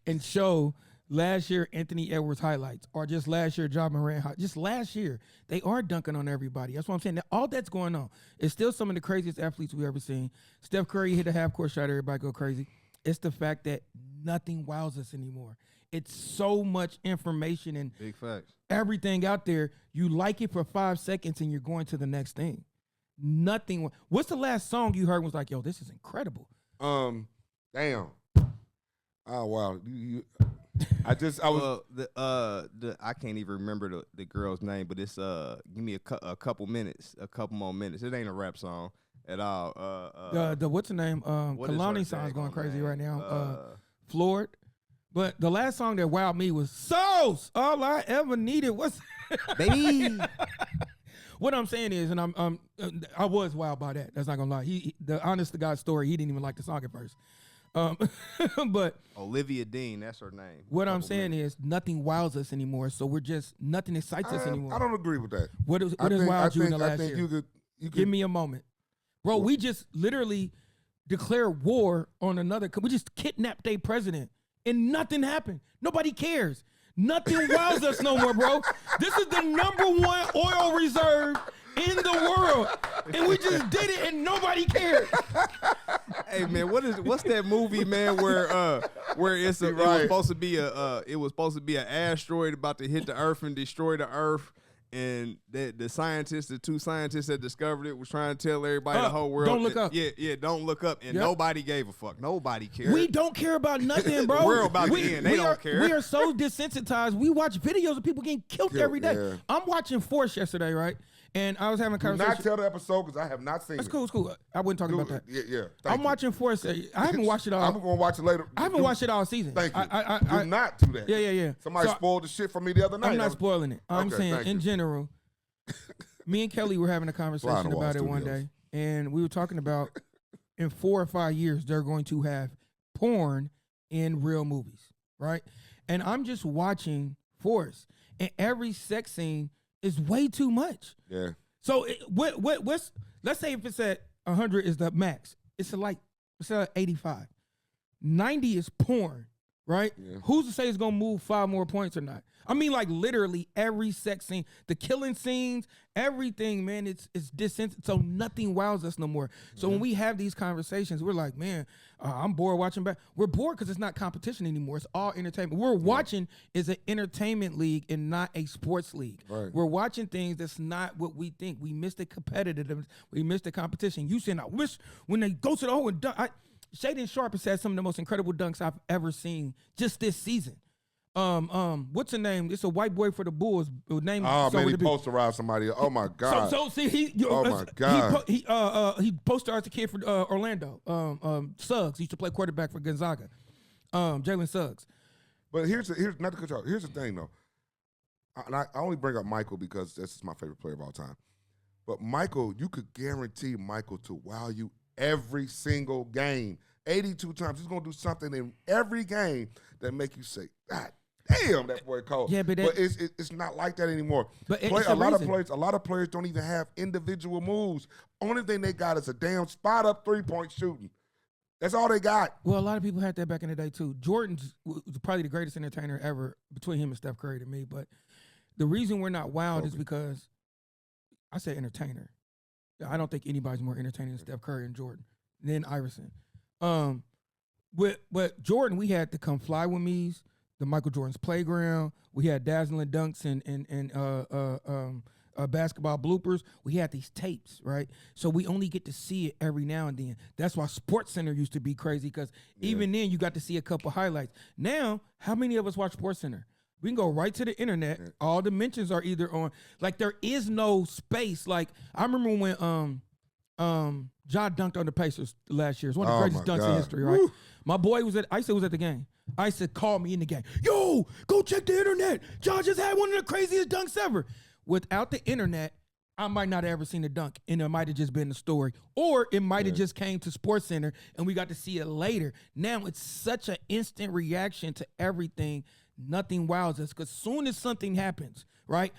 [SPEAKER 2] and show last year Anthony Edwards highlights, or just last year John Morant. Just last year, they are dunking on everybody. That's what I'm saying. All that's going on. It's still some of the craziest athletes we've ever seen. Steph Curry hit a half-court shot, everybody go crazy. It's the fact that nothing wows us anymore. It's so much information and
[SPEAKER 3] big facts.
[SPEAKER 2] Everything out there. You like it for 5 seconds and you're going to the next thing. Nothing. What's the last song you heard was like, yo, this is incredible?
[SPEAKER 1] Damn. Oh wow. I can't even remember the girl's name, but it's give me a couple more minutes. It ain't a rap song at all.
[SPEAKER 2] The what's the name? Kalani song's going crazy right now. Floored. But the last song that wowed me was Souls. All I ever needed was
[SPEAKER 3] baby.
[SPEAKER 2] What I'm saying is, and I was wowed by that. That's not gonna lie. The honest to God story, he didn't even like the song at first. But
[SPEAKER 3] Olivia Dean, that's her name.
[SPEAKER 2] What I'm saying is nothing wows us anymore. So nothing excites us anymore.
[SPEAKER 1] I don't agree with that.
[SPEAKER 2] What has wowed you in the last year? You could give me a moment. Bro, we just literally declared war on another. We just kidnapped a president and nothing happened. Nobody cares. Nothing wows us no more, bro. This is the #1 oil reserve in the world, and we just did it, and nobody cared.
[SPEAKER 3] Hey man, what's that movie, man? Where it was supposed to be an asteroid about to hit the Earth and destroy the Earth, and the two scientists that discovered it was trying to tell everybody, the whole world,
[SPEAKER 2] don't look up.
[SPEAKER 3] Yeah, don't look up, and nobody gave a fuck. Nobody cared.
[SPEAKER 2] We don't care about nothing, bro.
[SPEAKER 3] The world about to end. They don't care.
[SPEAKER 2] We are so desensitized. We watch videos of people getting killed every day. Yeah. I'm watching Force yesterday, right? And I was having a conversation.
[SPEAKER 1] Do not tell the episode because I have not seen it.
[SPEAKER 2] It's cool. It's cool. I wasn't talking about that.
[SPEAKER 1] Yeah.
[SPEAKER 2] I'm watching Force. I haven't watched it all.
[SPEAKER 1] I'm going to watch it later.
[SPEAKER 2] I haven't watched it all season.
[SPEAKER 1] Thank you. Do not do that.
[SPEAKER 2] Yeah.
[SPEAKER 1] Somebody spoiled the shit for me the other night.
[SPEAKER 2] I'm not spoiling it. I'm saying in general, me and Kelly were having a conversation about it one day. And we were talking about in 4 or 5 years, they're going to have porn in real movies, right? And I'm just watching Force. And every sex scene is way too much.
[SPEAKER 1] Yeah.
[SPEAKER 2] So what's let's say if it's at 100 is the max. It's at 85. 90 is porn, right? Yeah. Who's to say it's gonna move 5 more points or not? I mean, like literally every sex scene, the killing scenes, everything, man, it's dissensitive. So nothing wows us no more. So when we have these conversations, we're like, man, I'm bored watching back. We're bored because it's not competition anymore. It's all entertainment. We're watching is an entertainment league and not a sports league. Right. We're watching things that's not what we think. We miss the competitiveness. We miss the competition. You saying, I wish when they go to the hole and dunk. Shaden Sharp has had some of the most incredible dunks I've ever seen just this season. What's the name? It's a white boy for the Bulls. Name.
[SPEAKER 1] Oh man, he posterized somebody. Oh my god.
[SPEAKER 2] So see,
[SPEAKER 1] oh my god.
[SPEAKER 2] He posterized a kid for Orlando. Suggs he used to play quarterback for Gonzaga. Jalen Suggs.
[SPEAKER 1] But here's not to cut you off. Here's the thing though. I only bring up Michael because that's my favorite player of all time. But Michael, you could guarantee Michael to wow you every single game. 82 times. He's gonna do something in every game that make you say, God damn, that boy cold.
[SPEAKER 2] Yeah, but
[SPEAKER 1] it's not like that anymore.
[SPEAKER 2] But
[SPEAKER 1] a lot of players don't even have individual moves. Only thing they got is a damn spot up 3-point shooting. That's all they got.
[SPEAKER 2] Well, a lot of people had that back in the day too. Jordan was probably the greatest entertainer ever between him and Steph Curry to me. But the reason we're not wowed is because I say entertainer. I don't think anybody's more entertaining than Steph Curry and Jordan, then Iverson. With Jordan, we had the Come Fly With Me's, the Michael Jordan's Playground. We had dazzling dunks and basketball bloopers. We had these tapes, right? So we only get to see it every now and then. That's why SportsCenter used to be crazy because even then you got to see a couple highlights. Now, how many of us watch SportsCenter? We can go right to the internet. Yeah. All the mentions are either on. Like there is no space. Like I remember when Ja dunked on the Pacers last year. It's one of the greatest dunks in history, right? Woo. My boy was at the game. Isa called me in the game. Yo, go check the internet. Ja just had one of the craziest dunks ever. without the internet, I might not have ever seen a dunk, and it might have just been a story, or it might have just came to Sports Center and we got to see it later. Now it's such an instant reaction to everything. Nothing wows us because soon as something happens, right?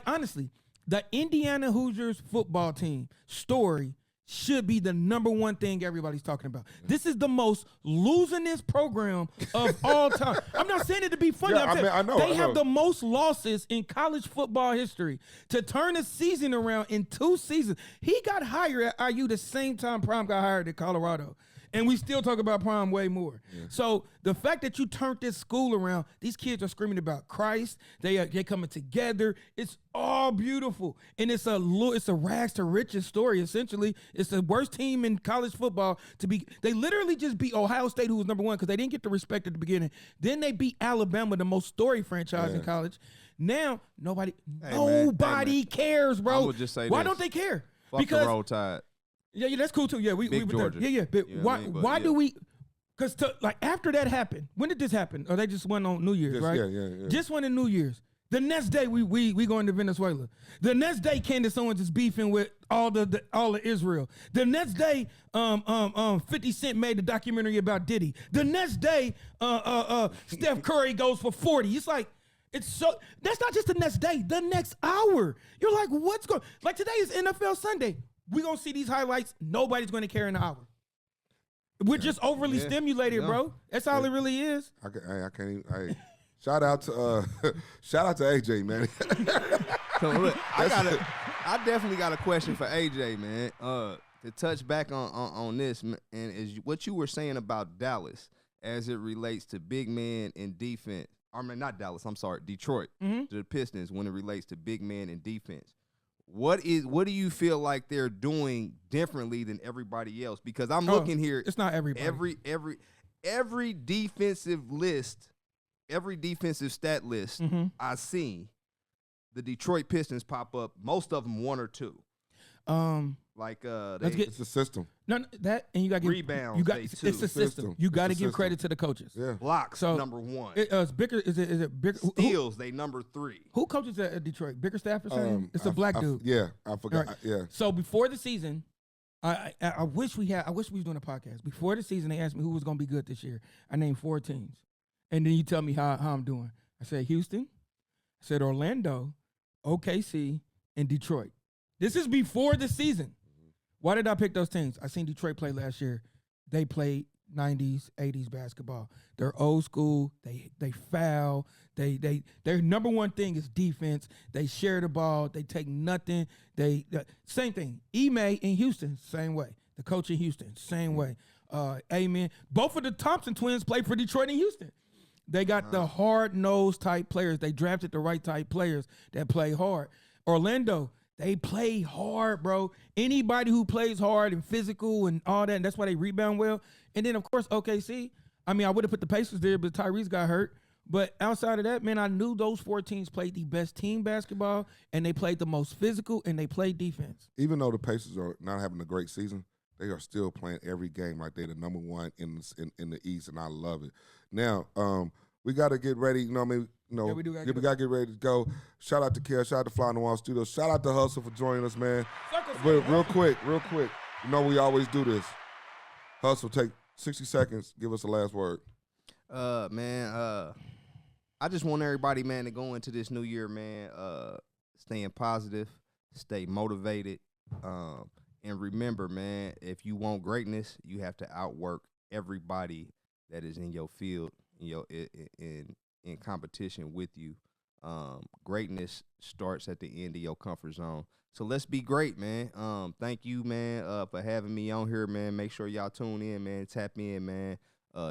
[SPEAKER 2] Honestly, the Indiana Hoosiers football team story should be the number one thing everybody's talking about. This is the most losingest program of all time. I'm not saying it to be funny.
[SPEAKER 1] I know.
[SPEAKER 2] They have the most losses in college football history. To turn a season around in 2 seasons, he got hired at IU the same time Prime got hired at Colorado. And we still talk about Prime way more. Yeah. So the fact that you turned this school around, these kids are screaming about Christ. They're coming together. It's all beautiful, and it's a rags to riches story. Essentially, it's the worst team in college football to be. They literally just beat Ohio State, who was number 1, because they didn't get the respect at the beginning. Then they beat Alabama, the most storied franchise in college. Now nobody cares, bro.
[SPEAKER 3] I would just say
[SPEAKER 2] why don't they care?
[SPEAKER 3] Fuck because the Roll Tide.
[SPEAKER 2] Yeah, that's cool too. Yeah, we were
[SPEAKER 3] Georgia.
[SPEAKER 2] there. Yeah. But why do we? Because after that happened, when did this happen? Or they just went on New Year's, right?
[SPEAKER 1] Yeah.
[SPEAKER 2] Just went in New Year's. The next day we going to Venezuela. The next day Candace Owens is beefing with all of Israel. The next day 50 Cent made a documentary about Diddy. The next day Steph Curry goes for 40. It's like. That's not just the next day. The next hour, you're like, what's going? Like today is NFL Sunday. We're going to see these highlights. Nobody's going to care in an hour. We're just overly stimulated, bro. That's all it really is.
[SPEAKER 1] I can't even. Shout out to AJ, man.
[SPEAKER 3] So look, I definitely got a question for AJ, man. To touch back on this, and is what you were saying about Dallas as it relates to big men in defense. I mean, not Dallas. I'm sorry, Detroit. To the Pistons when it relates to big men in defense. What do you feel like they're doing differently than everybody else? Because I'm looking here.
[SPEAKER 2] It's not everybody.
[SPEAKER 3] Every defensive list, every defensive stat list I see, the Detroit Pistons pop up. Most of them 1 or 2.
[SPEAKER 1] It's a system.
[SPEAKER 2] No, that and you got to give
[SPEAKER 3] rebounds.
[SPEAKER 2] It's a system. You got to give credit to the coaches.
[SPEAKER 1] Yeah.
[SPEAKER 3] Blocks number 1.
[SPEAKER 2] Is it Bigger?
[SPEAKER 3] Steals they number 3.
[SPEAKER 2] Who coaches at Detroit? Bickerstaff or something? It's a black dude.
[SPEAKER 1] I forgot. Right. Yeah.
[SPEAKER 2] So before the season, I wish we was doing a podcast. Before the season, they asked me who was going to be good this year. I named 4 teams, and then you tell me how I'm doing. I said Houston, I said Orlando, OKC, and Detroit. This is before the season. Why did I pick those teams? I seen Detroit play last year. They played 90s, 80s basketball. They're old school. They foul. Their number one thing is defense. They share the ball. They take nothing. Same thing. Ime in Houston, same way. The coach in Houston, same way. Amen. Both of the Thompson twins played for Detroit and Houston. They got the hard-nosed type players. They drafted the right type players that play hard. Orlando, they play hard, bro. Anybody who plays hard and physical and all that, and that's why they rebound well. And then, of course, OKC. I mean, I would have put the Pacers there, but Tyrese got hurt. But outside of that, man, I knew those 4 teams played the best team basketball, and they played the most physical, and they played defense.
[SPEAKER 1] Even though the Pacers are not having a great season, they are still playing every game like they're the number 1 in the East, and I love it. Now, we got to get ready. You know what I mean? We got to get ready to go. Shout out to Kel. Shout out to Fly on the Wall Studios. Shout out to Hustle for joining us, man. But real quick. You know we always do this. Hustle, take 60 seconds. Give us the last word.
[SPEAKER 3] I just want everybody, man, to go into this new year, man, staying positive, stay motivated, and remember, man, if you want greatness, you have to outwork everybody that is in your field, in competition with you. Greatness starts at the end of your comfort zone. So let's be great, man. Thank you, man, for having me on here, man. Make sure y'all tune in, man. Tap in, man.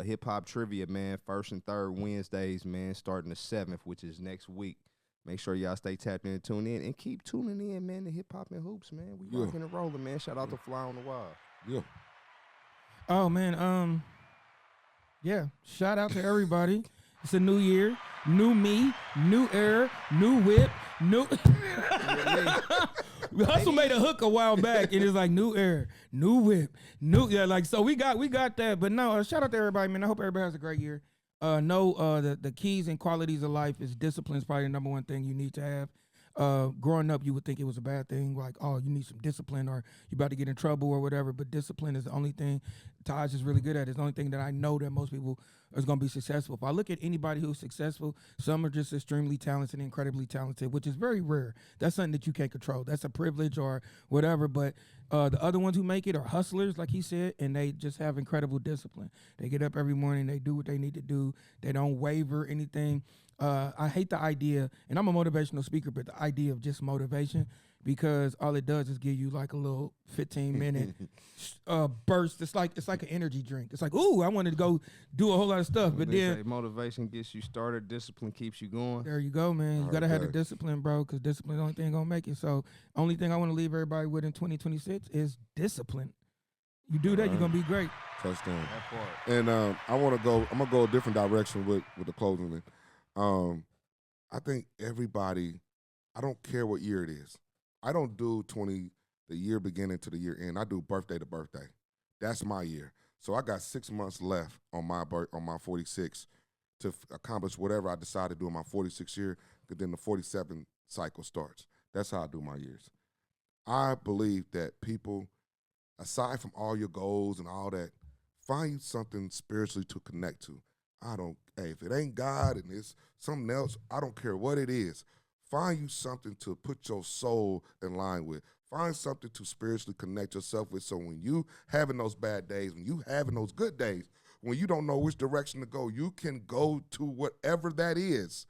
[SPEAKER 3] Hip hop trivia, man. 1st and 3rd Wednesdays, man. Starting the 7th, which is next week. Make sure y'all stay tapped in and tune in, and keep tuning in, man. To Hip Hop and Hoops, man. We rocking and rolling, man. Shout out to Fly on the Wall.
[SPEAKER 1] Yeah.
[SPEAKER 2] Oh man. Yeah. Shout out to everybody. It's a new year, new me, new era, new whip, new. Hustle made a hook a while back, and it's like new era, new whip, so we got that. But no, shout out to everybody, man. I hope everybody has a great year. The keys and qualities of life is discipline is probably the number 1 thing you need to have. growing up, you would think it was a bad thing, like, oh, you need some discipline or you about to get in trouble or whatever. But discipline is the only thing Taj is really good at. It's the only thing that I know that most people is going to be successful. If I look at anybody who's successful, some are just extremely talented, incredibly talented, which is very rare. That's something that you can't control. That's a privilege or whatever. But the other ones who make it are hustlers, like he said, and they just have incredible discipline. They get up every morning, they do what they need to do. They don't waver anything. I hate the idea, and I'm a motivational speaker, but the idea of just motivation, because all it does is give you like a little 15-minute burst. It's like an energy drink. It's like, ooh, I wanted to go do a whole lot of stuff, but then
[SPEAKER 3] say motivation gets you started, discipline keeps you going.
[SPEAKER 2] there you go, man. You gotta have the discipline, bro, because discipline is the only thing gonna make it. So, only thing I want to leave everybody with in 2026 is discipline. You do that, you're gonna be great.
[SPEAKER 1] Touchdown.
[SPEAKER 3] That part.
[SPEAKER 1] And I'm gonna go a different direction with the closing. I think everybody, I don't care what year it is. I don't do the year beginning to the year end. I do birthday to birthday. That's my year. So I got 6 months left on my 46 to accomplish whatever I decide to do in my 46th year. Because then the 47 cycle starts. That's how I do my years. I believe that people, aside from all your goals and all that, find something spiritually to connect to. If it ain't God and it's something else, I don't care what it is. Find you something to put your soul in line with. Find something to spiritually connect yourself with. So when you having those bad days, when you having those good days, when you don't know which direction to go, you can go to whatever that is.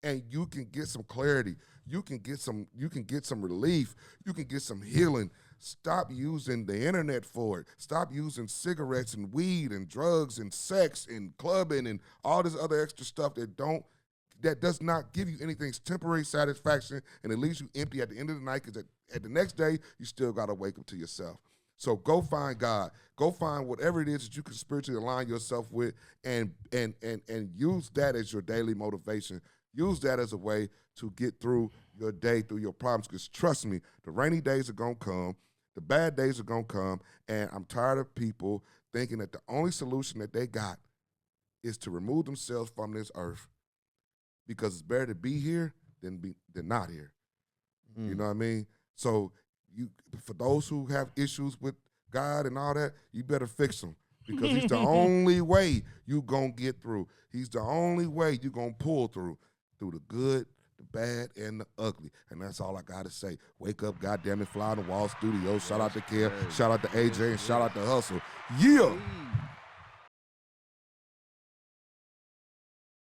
[SPEAKER 1] And you can get some clarity. You can get some relief. You can get some healing. Stop using the internet for it. Stop using cigarettes and weed and drugs and sex and clubbing and all this other extra stuff that does not give you anything. It's temporary satisfaction, and it leaves you empty at the end of the night, because at the next day, you still got to wake up to yourself. So go find God. Go find whatever it is that you can spiritually align yourself with, and use that as your daily motivation. Use that as a way to get through your day, through your problems, because trust me, the rainy days are going to come. The bad days are going to come, and I'm tired of people thinking that the only solution that they got is to remove themselves from this earth, because it's better to be here than not here. You know what I mean? So for those who have issues with God and all that, you better fix them, because he's the only way you going to get through. He's the only way you going to pull through the good, the bad, and the ugly. And that's all I got to say. Wake up, goddamn it, Fly on the Wall Studios. Shout out to Kev, shout out to AJ, and shout out to Hustle. Yeah!